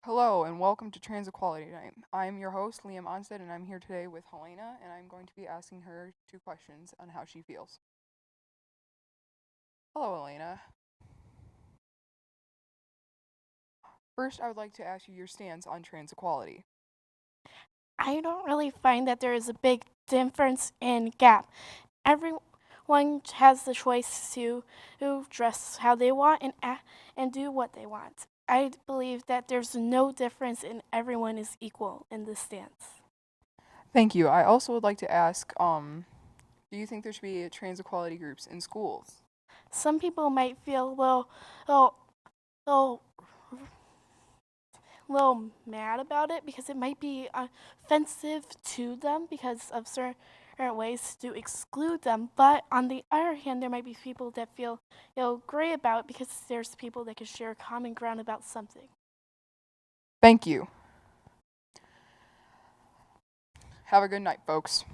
Hello and welcome to Trans Equality Night. I'm your host, Liam Onstead, and I'm here today with Helena, and I'm going to be asking her two questions on how she feels. Hello, Helena. First, I would like to ask you your stance on trans equality. I don't really find that there is a big difference in gap. Everyone has the choice to dress how they want and do what they want. I believe that there's no difference and everyone is equal in this stance. Thank you. I also would like to ask, do you think there should be trans equality groups in schools? Some people might feel little, little, little mad about it because it might be offensive to them because of certain ways to exclude them. But on the other hand, there might be people that feel great about it because there's people that can share common ground about something. Thank you. Have a good night, folks.